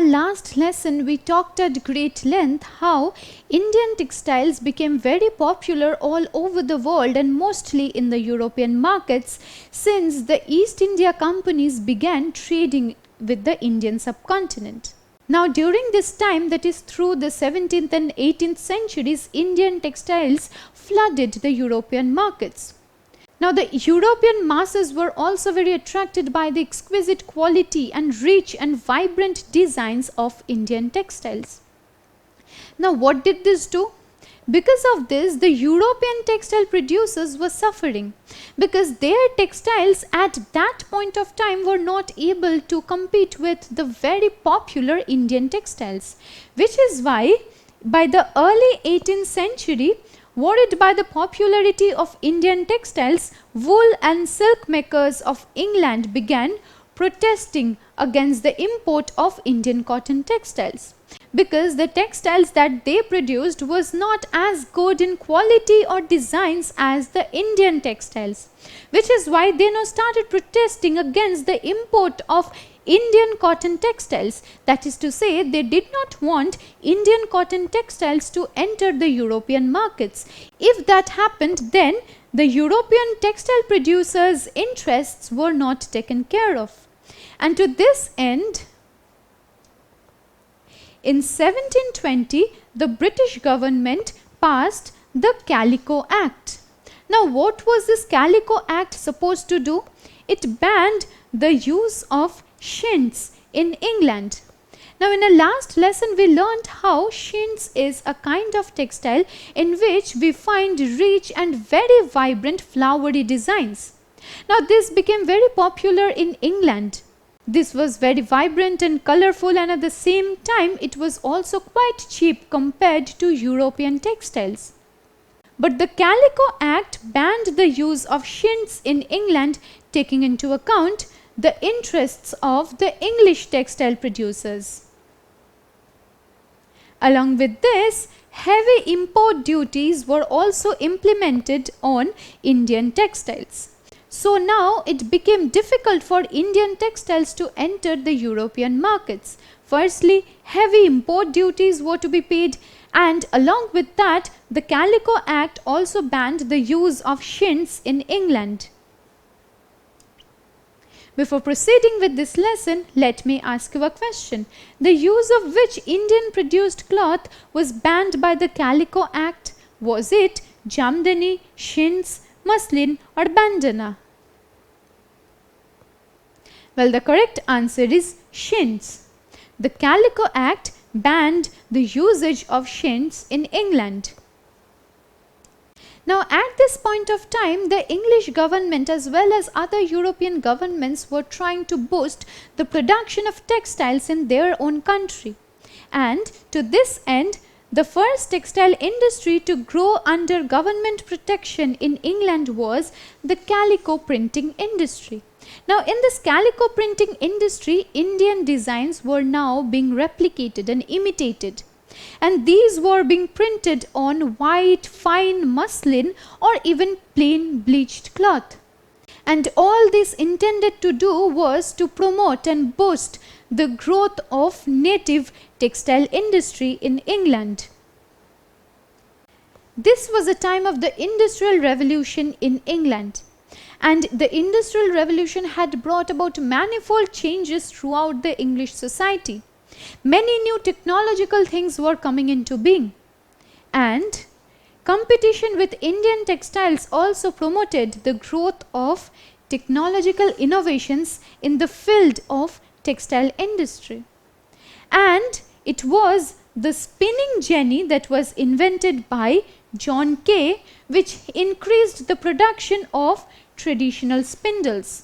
last lesson, we talked at great length how Indian textiles became very popular all over the world and mostly in the European markets since the East India companies began trading with the Indian subcontinent. Now during this time, that is through the 17th and 18th centuries, Indian textiles flooded the European markets. Now the European masses were also very attracted by the exquisite quality and rich and vibrant designs of Indian textiles. Now what did this do? Because of this, the European textile producers were suffering because their textiles at that point of time were not able to compete with the very popular Indian textiles, which is why by the early 18th century, worried by the popularity of Indian textiles, wool and silk makers of England began protesting against the import of Indian cotton textiles, because the textiles that they produced was not as good in quality or designs as the Indian textiles, which is why they now started protesting against the import of Indian cotton textiles. That is to say, they did not want Indian cotton textiles to enter the European markets. If that happened, then the European textile producers' interests were not taken care of. And to this end, in 1720, the British government passed the Calico Act. Now what was this Calico Act supposed to do? It banned the use of chintz in England. Now in a last lesson, we learned how chintz is a kind of textile in which we find rich and very vibrant flowery designs. Now this became very popular in England. This was very vibrant and colorful, and at the same time it was also quite cheap compared to European textiles. But the Calico Act banned the use of chintz in England, taking into account the interests of the English textile producers. Along with this, heavy import duties were also implemented on Indian textiles. So now it became difficult for Indian textiles to enter the European markets. Firstly, heavy import duties were to be paid, and along with that, the Calico Act also banned the use of chintz in England. Before proceeding with this lesson, let me ask you a question. The use of which Indian produced cloth was banned by the Calico Act? Was it jamdani, chintz, muslin or bandana? Well, the correct answer is chintz. The Calico Act banned the usage of chintz in England. Now at this point of time, the English government as well as other European governments were trying to boost the production of textiles in their own country. And to this end, the first textile industry to grow under government protection in England was the calico printing industry. Now in this calico printing industry, Indian designs were now being replicated and imitated. And these were being printed on white, fine muslin or even plain bleached cloth. And all this intended to do was to promote and boost the growth of native textile industry in England. This was a time of the Industrial Revolution in England. And the Industrial Revolution had brought about manifold changes throughout the English society. Many new technological things were coming into being, and competition with Indian textiles also promoted the growth of technological innovations in the field of textile industry. And it was the spinning jenny that was invented by John Kay, which increased the production of traditional spindles.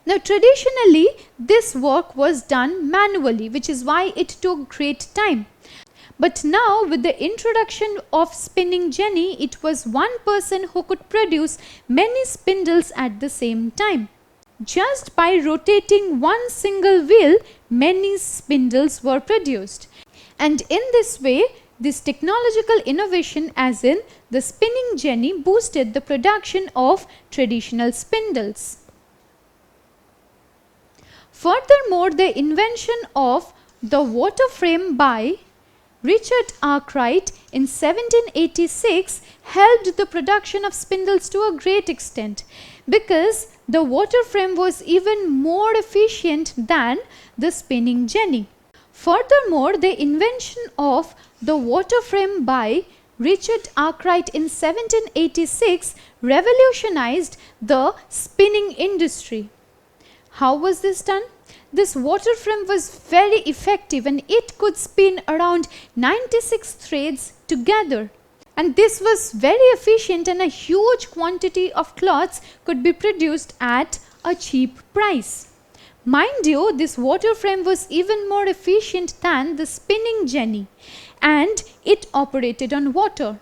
Now traditionally this work was done manually, which is why it took great time. But now with the introduction of spinning jenny, it was one person who could produce many spindles at the same time. Just by rotating one single wheel, many spindles were produced. And in this way, this technological innovation, as in the spinning jenny, boosted the production of traditional spindles. Furthermore, the invention of the water frame by Richard Arkwright in 1786 helped the production of spindles to a great extent, because the water frame was even more efficient than the spinning jenny. Furthermore, the invention of the water frame by Richard Arkwright in 1786 revolutionized the spinning industry. How was this done? This water frame was very effective and it could spin around 96 threads together. And this was very efficient, and a huge quantity of cloths could be produced at a cheap price. Mind you, this water frame was even more efficient than the spinning jenny, and it operated on water.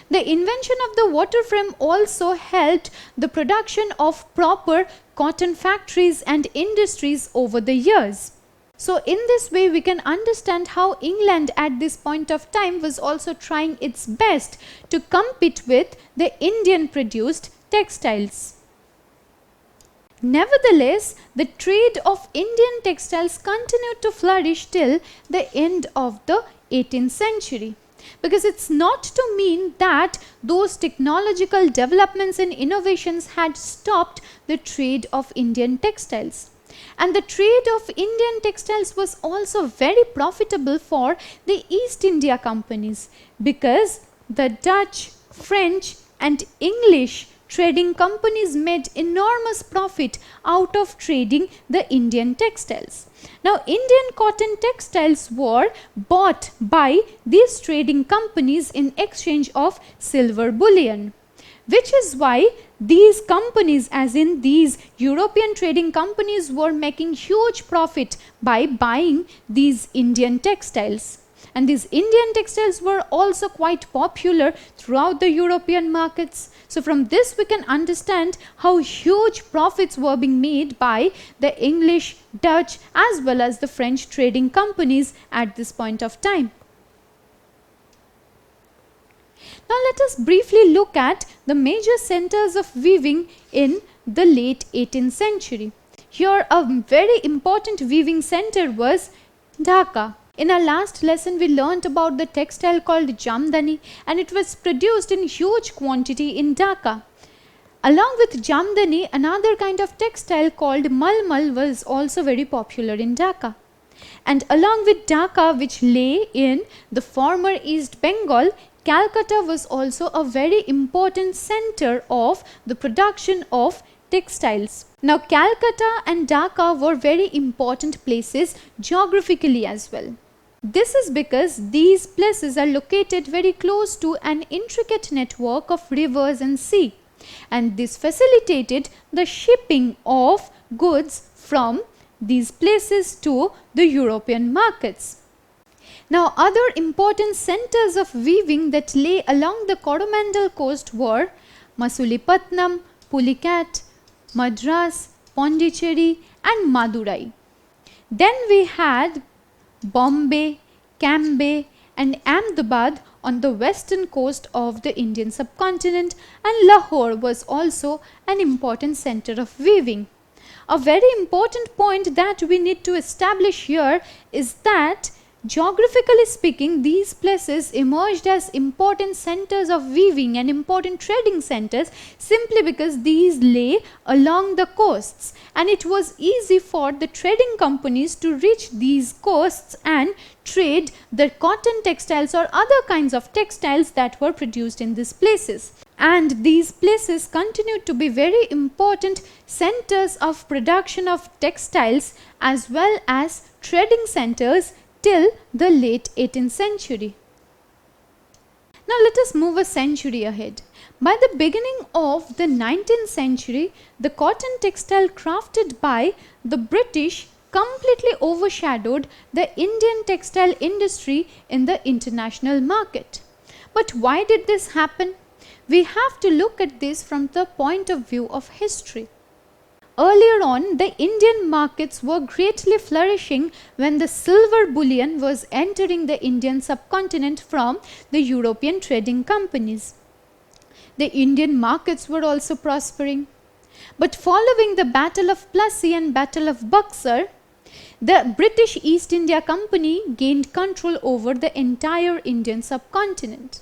The invention of the water frame also helped the production of proper cotton factories and industries over the years. So in this way we can understand how England at this point of time was also trying its best to compete with the Indian produced textiles. Nevertheless, the trade of Indian textiles continued to flourish till the end of the 18th century. Because it's not to mean that those technological developments and innovations had stopped the trade of Indian textiles. And the trade of Indian textiles was also very profitable for the East India companies, because the Dutch, French and English trading companies made enormous profit out of trading the Indian textiles. Now, Indian cotton textiles were bought by these trading companies in exchange of silver bullion, which is why these companies, as in these European trading companies, were making huge profit by buying these Indian textiles. And these Indian textiles were also quite popular throughout the European markets. So from this we can understand how huge profits were being made by the English, Dutch as well as the French trading companies at this point of time. Now let us briefly look at the major centers of weaving in the late 18th century. Here a very important weaving center was Dhaka. In our last lesson we learnt about the textile called Jamdani, and it was produced in huge quantity in Dhaka. Along with Jamdani, another kind of textile called Malmal was also very popular in Dhaka. And along with Dhaka, which lay in the former East Bengal, Calcutta was also a very important center of the production of textiles. Now Calcutta and Dhaka were very important places geographically as well. This is because these places are located very close to an intricate network of rivers and sea, and this facilitated the shipping of goods from these places to the European markets. Now other important centers of weaving that lay along the Coromandel coast were Masulipatam, Pulicat, Madras, Pondicherry and Madurai. Then we had Bombay, Cambay and Ahmedabad on the western coast of the Indian subcontinent, and Lahore was also an important center of weaving. A very important point that we need to establish here is that geographically speaking, these places emerged as important centers of weaving and important trading centers simply because these lay along the coasts, and it was easy for the trading companies to reach these coasts and trade the cotton textiles or other kinds of textiles that were produced in these places. And these places continued to be very important centers of production of textiles as well as trading centers till the late 18th century. Now let us move a century ahead. By the beginning of the 19th century, the cotton textile crafted by the British completely overshadowed the Indian textile industry in the international market. But why did this happen? We have to look at this from the point of view of history. Earlier on, the Indian markets were greatly flourishing when the silver bullion was entering the Indian subcontinent from the European trading companies. The Indian markets were also prospering. But following the Battle of Plassey and Battle of Buxar, the British East India Company gained control over the entire Indian subcontinent.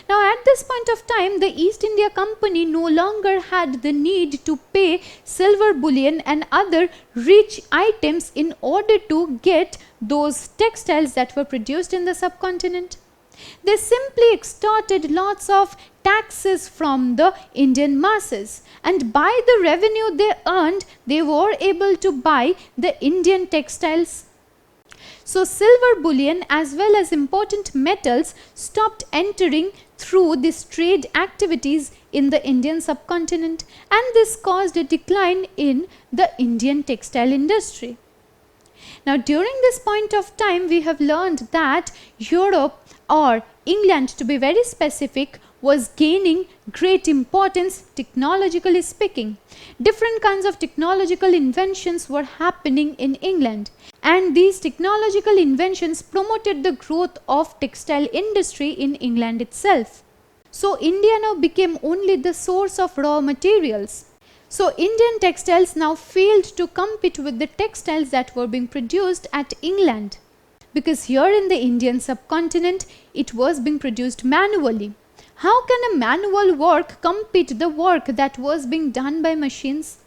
Now, at this point of time, the East India Company no longer had the need to pay silver bullion and other rich items in order to get those textiles that were produced in the subcontinent. They simply extorted lots of taxes from the Indian masses, and by the revenue they earned, they were able to buy the Indian textiles. So silver bullion as well as important metals stopped entering through these trade activities in the Indian subcontinent, and this caused a decline in the Indian textile industry. Now, during this point of time, we have learned that Europe, or England to be very specific, was gaining great importance technologically speaking. Different kinds of technological inventions were happening in England, and these technological inventions promoted the growth of textile industry in England itself. So India now became only the source of raw materials. So Indian textiles now failed to compete with the textiles that were being produced at England, because here in the Indian subcontinent it was being produced manually. How can a manual work compete the work that was being done by machines?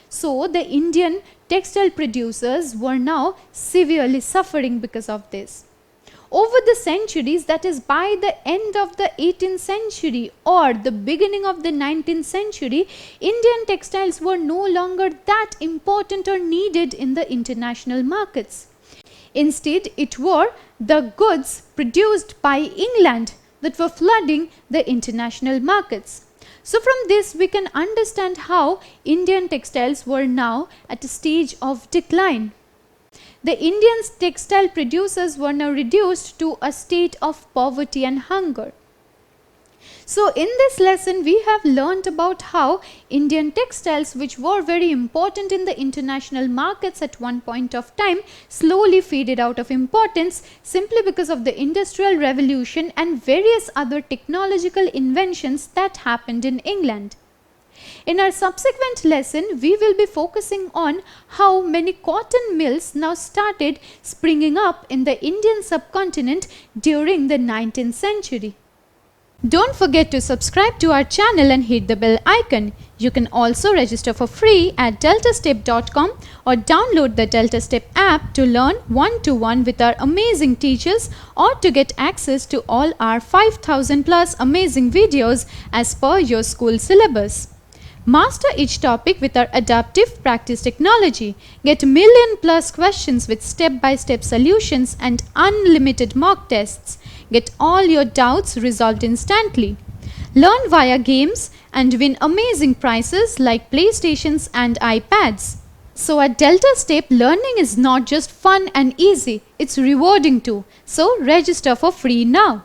So the Indian textile producers were now severely suffering because of this. Over the centuries, that is by the end of the 18th century or the beginning of the 19th century, Indian textiles were no longer that important or needed in the international markets. Instead, it were the goods produced by England that were flooding the international markets. So from this we can understand how Indian textiles were now at a stage of decline. The Indian textile producers were now reduced to a state of poverty and hunger. So in this lesson we have learnt about how Indian textiles, which were very important in the international markets at one point of time, slowly faded out of importance simply because of the Industrial Revolution and various other technological inventions that happened in England. In our subsequent lesson, we will be focusing on how many cotton mills now started springing up in the Indian subcontinent during the 19th century. Don't forget to subscribe to our channel and hit the bell icon. You can also register for free at DeltaStep.com or download the DeltaStep app to learn one-to-one with our amazing teachers, or to get access to all our 5,000 plus amazing videos as per your school syllabus. Master each topic with our adaptive practice technology. Get million plus questions with step-by-step solutions and unlimited mock tests. Get all your doubts resolved instantly. Learn via games and win amazing prizes like PlayStations and iPads. So at DeltaStep, learning is not just fun and easy, it's rewarding too. So register for free now.